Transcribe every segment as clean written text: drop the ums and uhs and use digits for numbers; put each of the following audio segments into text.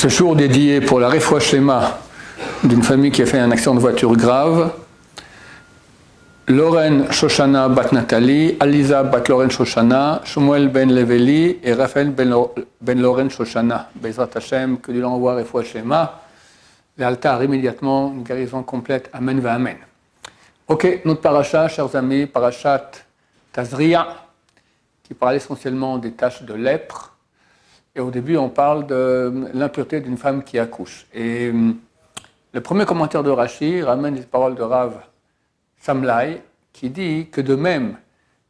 Ce jour dédié pour la Refoua Shlema d'une famille qui a fait un accident de voiture grave. Loren Shoshana bat Nathalie, Aliza bat Loren Shoshana, Shmuel ben Leveli et Raphaël ben Loren Shoshana. Bezrat Hashem, que Dieu l'envoie Refoua Shlema. L'altar immédiatement, une guérison complète. Amen va Amen. Ok, notre paracha, chers amis, parachat Tazria, qui parle essentiellement des taches de lèpre. Et au début, on parle de l'impureté d'une femme qui accouche. Et le premier commentaire de Rashi ramène les paroles de Rav Samlai, qui dit que de même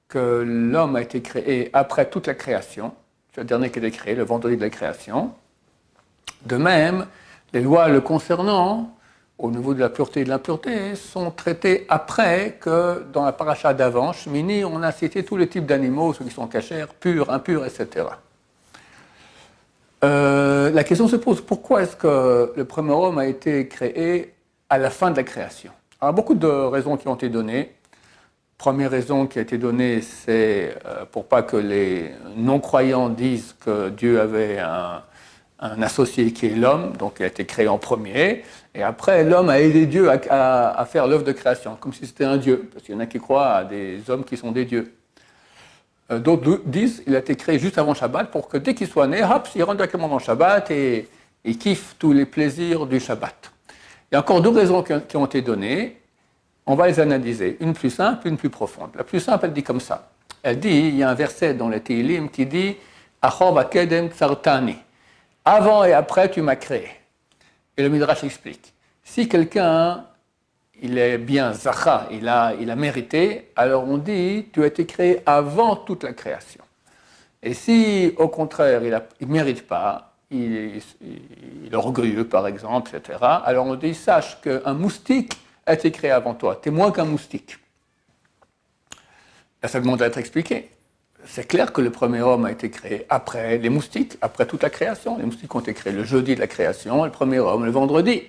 que l'homme a été créé après toute la création, c'est le dernier qui a été créé, le vendredi de la création, de même, les lois le concernant, au niveau de la pureté et de l'impureté, sont traitées après que dans la paracha d'avant, Shmini, on a cité tous les types d'animaux, ceux qui sont cachers, purs, impurs, etc. La question se pose, pourquoi est-ce que le premier homme a été créé à la fin de la création? Alors, beaucoup de raisons qui ont été données. Première raison qui a été donnée, c'est pour pas que les non-croyants disent que Dieu avait un associé qui est l'homme, donc il a été créé en premier, et après l'homme a aidé Dieu à faire l'œuvre de création, comme si c'était un Dieu, parce qu'il y en a qui croient à des hommes qui sont des dieux. D'autres disent qu'il a été créé juste avant Shabbat pour que dès qu'il soit né, hop, il rentre directement dans Shabbat et il kiffe tous les plaisirs du Shabbat. Il y a encore deux raisons qui ont été données. On va les analyser. Une plus simple, une plus profonde. La plus simple, elle dit comme ça. Elle dit, il y a un verset dans le Tehillim qui dit « Achor v'kedem tsartani » avant et après, tu m'as créé. Et le Midrash explique. Si quelqu'un, il est bien zacha, il a mérité, alors on dit, tu as été créé avant toute la création. Et si, au contraire, il ne mérite pas, il est orgueilleux, par exemple, etc., alors on dit, sache qu'un moustique a été créé avant toi. Tu es moins qu'un moustique. Là, ça demande à être expliqué. C'est clair que le premier homme a été créé après les moustiques, après toute la création. Les moustiques ont été créés le jeudi de la création, le premier homme le vendredi.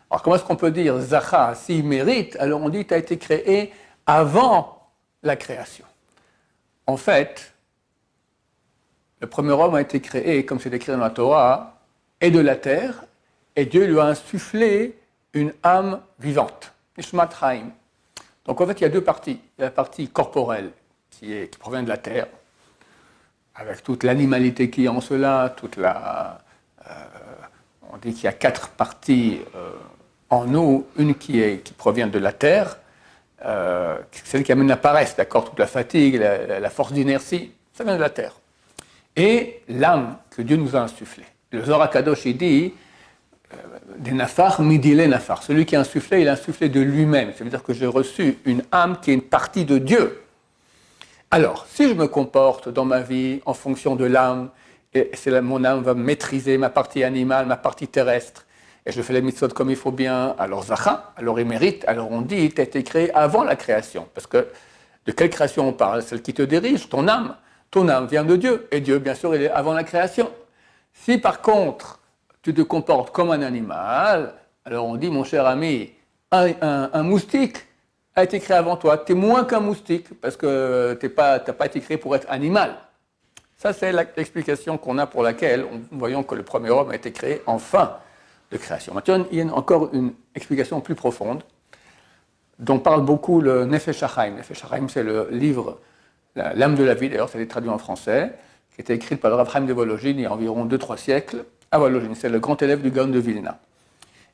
Alors comment est-ce qu'on peut dire Zacha, s'il mérite, alors on dit tu as été créé avant la création. En fait, le premier homme a été créé, comme c'est écrit dans la Torah, et de la terre, et Dieu lui a insufflé une âme vivante, Nishmat Chaim. Donc en fait, il y a deux parties. Il y a la partie corporelle, qui provient de la terre, avec toute l'animalité qui est en cela, on dit qu'il y a quatre parties en nous, une qui provient de la terre, celle qui amène la paresse, d'accord, toute la fatigue, la force d'inertie, ça vient de la terre. Et l'âme que Dieu nous a insufflée. Le Zohar HaKadosh, il dit des nafar, midile nafar. Celui qui a insufflé, il a insufflé de lui-même. Ça veut dire que j'ai reçu une âme qui est une partie de Dieu. Alors, si je me comporte dans ma vie en fonction de l'âme, et mon âme va maîtriser ma partie animale, ma partie terrestre, et je fais les mitzvot comme il faut bien, alors Zacha, alors il mérite, alors on dit, tu as été créé avant la création. Parce que de quelle création on parle? Celle qui te dirige, ton âme. Ton âme vient de Dieu, et Dieu, bien sûr, il est avant la création. Si par contre, tu te comportes comme un animal, alors on dit, mon cher ami, un moustique a été créé avant toi. Tu es moins qu'un moustique, parce que tu n'as pas été créé pour être animal. Ça, c'est l'explication qu'on a pour laquelle, voyons que le premier homme a été créé en fin de création. Maintenant, il y a encore une explication plus profonde, dont parle beaucoup le Nefesh HaChaim. Nefesh HaChaim, c'est le livre, l'âme de la vie, d'ailleurs, ça a été traduit en français, qui a été écrit par le Rav Chaim de Volojine il y a environ 2-3 siècles, à Volojine. C'est le grand élève du Gaon de Vilna.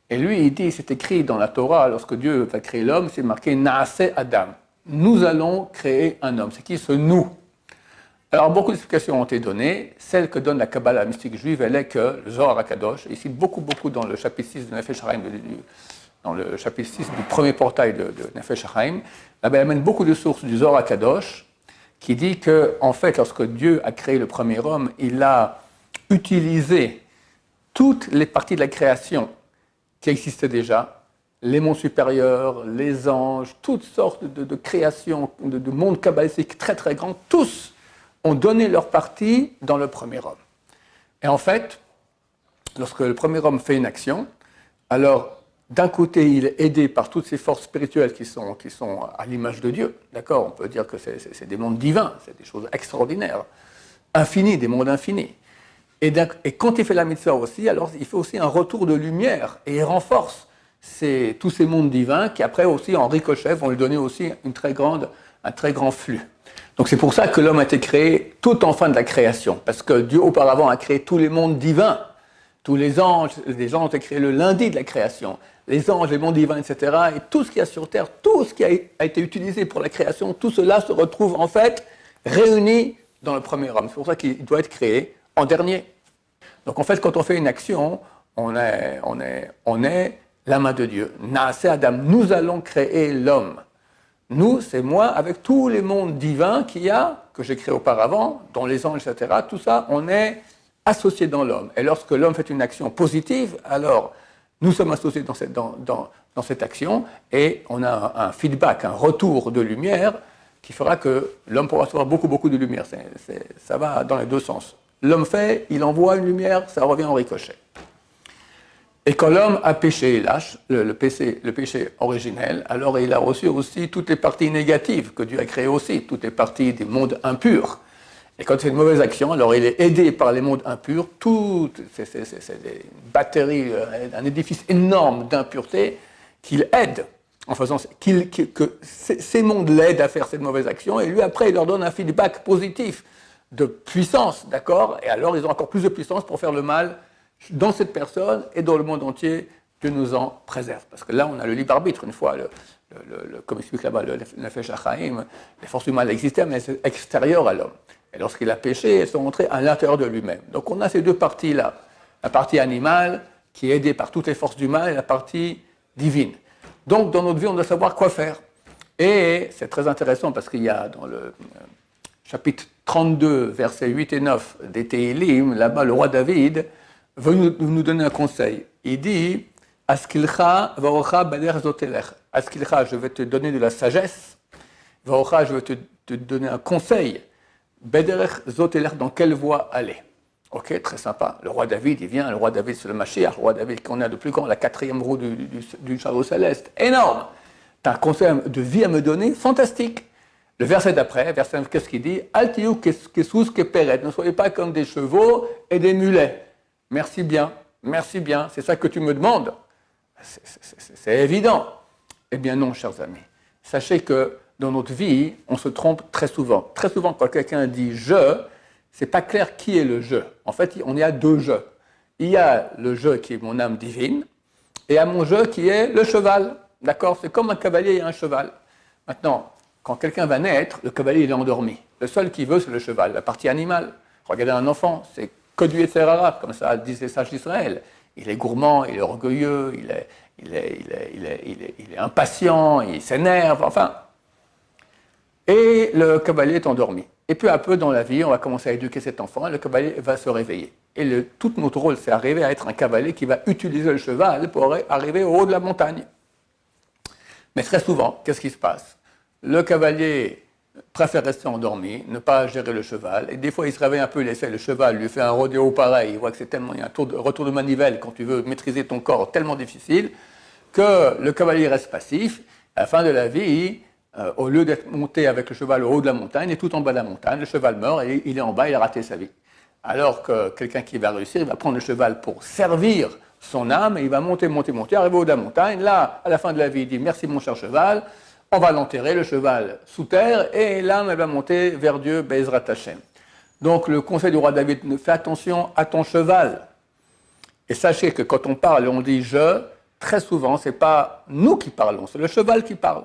Et lui, il dit, c'est écrit dans la Torah, lorsque Dieu va créer l'homme, c'est marqué « Naaseh Adam ». Nous allons créer un homme. C'est qui ce « nous » ? Alors, beaucoup d'explications ont été données. Celle que donne la Kabbalah mystique juive, elle est que le Zohar HaKadosh, il cite beaucoup dans le chapitre 6 de Nefesh HaChaim, dans le chapitre 6 du premier portail de Nefesh HaChaim, là-bas, il amène beaucoup de sources du Zohar HaKadosh, qui dit que, en fait, lorsque Dieu a créé le premier homme, il a utilisé toutes les parties de la création qui existaient déjà, les mondes supérieurs, les anges, toutes sortes de créations, de mondes kabbalistiques très très grands, tous ont donné leur partie dans le premier homme. Et en fait, lorsque le premier homme fait une action, alors d'un côté il est aidé par toutes ces forces spirituelles qui sont à l'image de Dieu, d'accord, on peut dire que c'est des mondes divins, c'est des choses extraordinaires, infinis, des mondes infinis. Et quand il fait la mitzvah aussi, alors il fait aussi un retour de lumière et il renforce tous ces mondes divins qui après aussi en ricochet vont lui donner aussi un très grand flux. Donc c'est pour ça que l'homme a été créé tout en fin de la création, parce que Dieu auparavant a créé tous les mondes divins, tous les anges ont été créés le lundi de la création, les anges, les mondes divins, etc. Et tout ce qu'il y a sur terre, tout ce qui a été utilisé pour la création, tout cela se retrouve en fait réuni dans le premier homme. C'est pour ça qu'il doit être créé en dernier. Donc en fait, quand on fait une action, on est la main de Dieu. Naase Adam, nous allons créer l'homme. Nous, c'est moi, avec tous les mondes divins qu'il y a, que j'ai créés auparavant, dont les anges, etc., tout ça, on est associé dans l'homme. Et lorsque l'homme fait une action positive, alors nous sommes associés dans cette action et on a un feedback, un retour de lumière qui fera que l'homme pourra recevoir beaucoup de lumière. Ça va dans les deux sens. L'homme fait, il envoie une lumière, ça revient en ricochet. Et quand l'homme a péché et lâche, le péché originel, alors il a reçu aussi toutes les parties négatives que Dieu a créées aussi, toutes les parties des mondes impurs. Et quand il fait une mauvaise action, alors il est aidé par les mondes impurs, c'est des batteries, un édifice énorme d'impureté qu'il aide en faisant que ces mondes l'aident à faire cette mauvaise action, et lui après il leur donne un feedback positif de puissance, d'accord? Et alors ils ont encore plus de puissance pour faire le mal dans cette personne et dans le monde entier. Dieu nous en préserve. Parce que là, on a le libre arbitre. Une fois, comme explique là-bas le Nefesh HaChaim, les forces du mal existaient, mais c'est extérieur à l'homme. Et lorsqu'il a péché, elles sont entrées à l'intérieur de lui-même. Donc on a ces deux parties-là. La partie animale, qui est aidée par toutes les forces du mal, et la partie divine. Donc dans notre vie, on doit savoir quoi faire. Et c'est très intéressant parce qu'il y a dans le chapitre 32, versets 8 et 9 des Tehillim, là-bas, le roi David veut nous donner un conseil. Il dit « Askilcha vaocha bader zotelech » Askilcha, je vais te donner de la sagesse. Vaocha, je vais te donner un conseil. Bader zotelech, dans quelle voie aller? Ok, très sympa. Le roi David, il vient. Le roi David, c'est le Mashiach. Le roi David, qu'on a de plus grand, la 4e roue du chariot céleste. Énorme! Tu as un conseil de vie à me donner? Fantastique! Le verset d'après, qu'est-ce qu'il dit? Altiou kesous keperet. Ne soyez pas comme des chevaux et des mulets. Merci bien, c'est ça que tu me demandes. C'est évident. Eh bien non, chers amis. Sachez que dans notre vie, on se trompe très souvent. Très souvent, quand quelqu'un dit « je », c'est pas clair qui est le « je ». En fait, on est à deux « je ». Il y a le « je » qui est mon âme divine, et il y a mon « je » qui est le cheval. D'accord? C'est comme un cavalier et un cheval. Maintenant, quand quelqu'un va naître, le cavalier il est endormi. Le seul qui veut, c'est le cheval, la partie animale. Regardez un enfant, c'est que du Yetzer Hara, comme ça disent les sages d'Israël. Il est gourmand, il est orgueilleux, il est impatient, il s'énerve, enfin. Et le cavalier est endormi. Et peu à peu dans la vie, on va commencer à éduquer cet enfant et le cavalier va se réveiller. Et tout notre rôle, c'est arriver à être un cavalier qui va utiliser le cheval pour arriver au haut de la montagne. Mais très souvent, qu'est-ce qui se passe? Le cavalier préfère rester endormi, ne pas gérer le cheval, et des fois il se réveille un peu, il essaie, le cheval lui fait un rodéo pareil, il voit que il y a un retour de manivelle quand tu veux maîtriser ton corps tellement difficile, que le cavalier reste passif, à la fin de la vie, au lieu d'être monté avec le cheval au haut de la montagne, il est tout en bas de la montagne, le cheval meurt et il est en bas, il a raté sa vie. Alors que quelqu'un qui va réussir, il va prendre le cheval pour servir son âme, et il va monter, arriver au haut de la montagne, là, à la fin de la vie, il dit « Merci mon cher cheval », on va l'enterrer, le cheval, sous terre, et l'âme, elle va monter vers Dieu, Be'ezrat Hashem. Donc, le conseil du roi David, fais attention à ton cheval. Et sachez que quand on parle, on dit « je », très souvent, ce n'est pas nous qui parlons, c'est le cheval qui parle.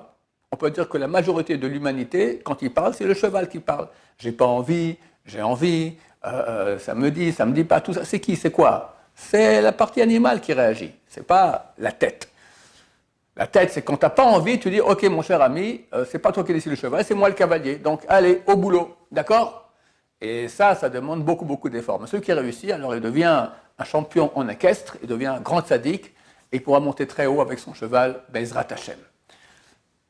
On peut dire que la majorité de l'humanité, quand il parle, c'est le cheval qui parle. J'ai pas envie, j'ai envie, ça me dit pas, tout ça. C'est qui, c'est quoi? C'est la partie animale qui réagit, c'est pas la tête. La tête, c'est quand tu n'as pas envie, tu dis « Ok, mon cher ami, c'est pas toi qui décide le cheval, c'est moi le cavalier. Donc, allez, au boulot. » D'accord? Et ça demande beaucoup d'efforts. Mais celui qui réussit, alors il devient un champion en équestre, il devient un grand sadique, et il pourra monter très haut avec son cheval, Be'ezrat Hashem.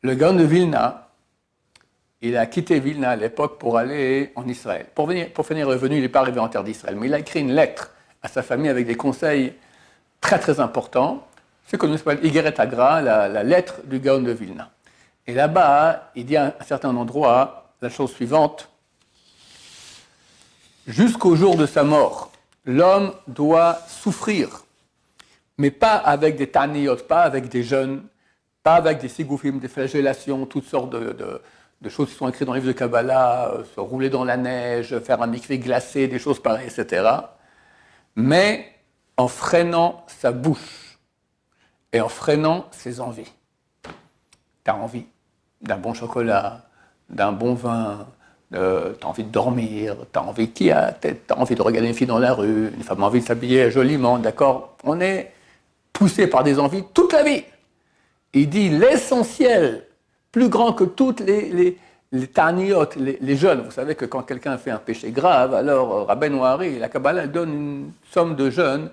Le Gaon de Vilna, il a quitté Vilna à l'époque pour aller en Israël. Pour finir revenu, il n'est pas arrivé en terre d'Israël, mais il a écrit une lettre à sa famille avec des conseils très importants. C'est qu'on appelle Igeret Agra, la lettre du Gaon de Vilna. Et là-bas, il dit à un certain endroit la chose suivante. Jusqu'au jour de sa mort, l'homme doit souffrir, mais pas avec des taniyot, pas avec des jeûnes, pas avec des sigoufim, des flagellations, toutes sortes de choses qui sont écrites dans le livre de Kabbalah, se rouler dans la neige, faire un mikvé glacé, des choses pareilles, etc. Mais en freinant sa bouche et en freinant ses envies. Tu as envie d'un bon chocolat, d'un bon vin, tu as envie de dormir, tu as envie de regarder une fille dans la rue, une femme a envie de s'habiller joliment, d'accord? On est poussé par des envies toute la vie. Il dit l'essentiel, plus grand que toutes les taniyot, les jeûnes. Vous savez que quand quelqu'un fait un péché grave, alors Rabbeinu Hari, la Kabbalah donne une somme de jeûnes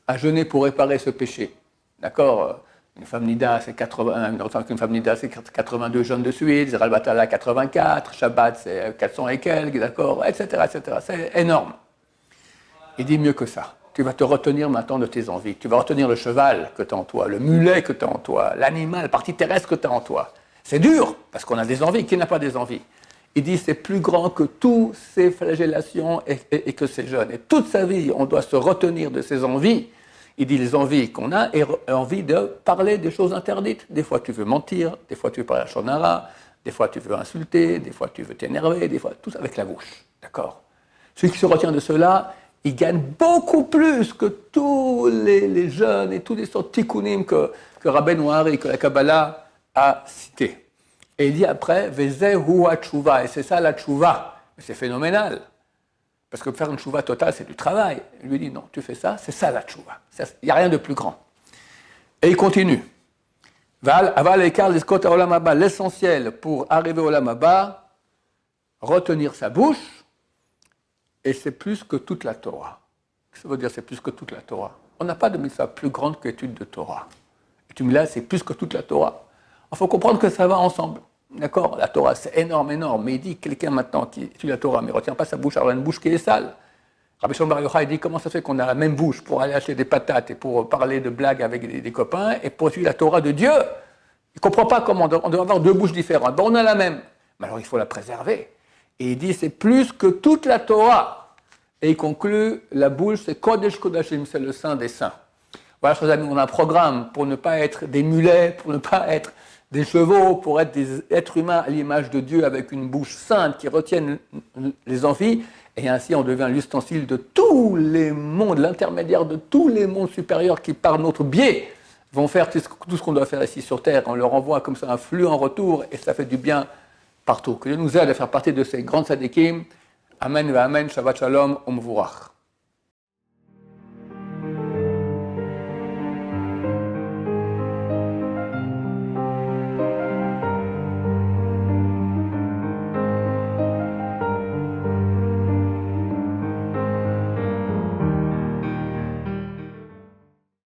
à jeûner pour réparer ce péché. D'accord? Une femme nida, c'est 82 jeûnes de suite, Zeral Batala 84, Shabbat c'est 400 et quelques, d'accord, etc., etc. C'est énorme. Il dit mieux que ça. Tu vas te retenir maintenant de tes envies. Tu vas retenir le cheval que tu as en toi, le mulet que tu as en toi, l'animal, la partie terrestre que tu as en toi. C'est dur, parce qu'on a des envies. Qui n'a pas des envies? Il dit c'est plus grand que toutes ces flagellations et que ces jeûnes. Et toute sa vie, on doit se retenir de ces envies. Il dit les envies qu'on a et envie de parler des choses interdites. Des fois tu veux mentir, des fois tu veux parler à Shonara, des fois tu veux insulter, des fois tu veux t'énerver, des fois tout avec la bouche. D'accord? Celui qui se retient de cela, il gagne beaucoup plus que tous les jeunes et tous les sortes de tikkunim que Rabbeinu Hari, que la Kabbalah a cité. Et il dit après, Vezeh hu ha-tshuva, et c'est ça la tshuva. C'est phénoménal. Parce que faire une tshuva totale, c'est du travail. Il lui dit non, tu fais ça, c'est ça la tshuva. Il n'y a rien de plus grand. Et il continue. L'essentiel pour arriver au Olam Haba, retenir sa bouche, et c'est plus que toute la Torah. Qu'est-ce que ça veut dire c'est plus que toute la Torah? On n'a pas de mitzvah plus grande que l'étude de Torah. L'étude là, c'est plus que toute la Torah. Il faut comprendre que ça va ensemble. D'accord? La Torah, c'est énorme, énorme. Mais il dit quelqu'un maintenant qui étudie la Torah, mais ne retient pas sa bouche, alors il a une bouche qui est sale. Rabbi Shimon Bar Yochai dit comment ça fait qu'on a la même bouche pour aller acheter des patates et pour parler de blagues avec des copains et pour étudier la Torah de Dieu? Il ne comprend pas comment on doit avoir deux bouches différentes. Ben, on a la même. Mais alors il faut la préserver. Et il dit c'est plus que toute la Torah. Et il conclut la bouche, c'est Kodesh Kodashim, c'est le saint des saints. Voilà, chers amis, on a un programme pour ne pas être des mulets, pour ne pas être des chevaux, pour être des êtres humains à l'image de Dieu avec une bouche sainte qui retienne les envies. Et ainsi, on devient l'ustensile de tous les mondes, l'intermédiaire de tous les mondes supérieurs qui, par notre biais, vont faire tout ce qu'on doit faire ici sur Terre. On leur envoie comme ça un flux en retour et ça fait du bien partout. Que Dieu nous aide à faire partie de ces grandes sadikim. Amen, Amen, Shabbat Shalom, Om Vurach.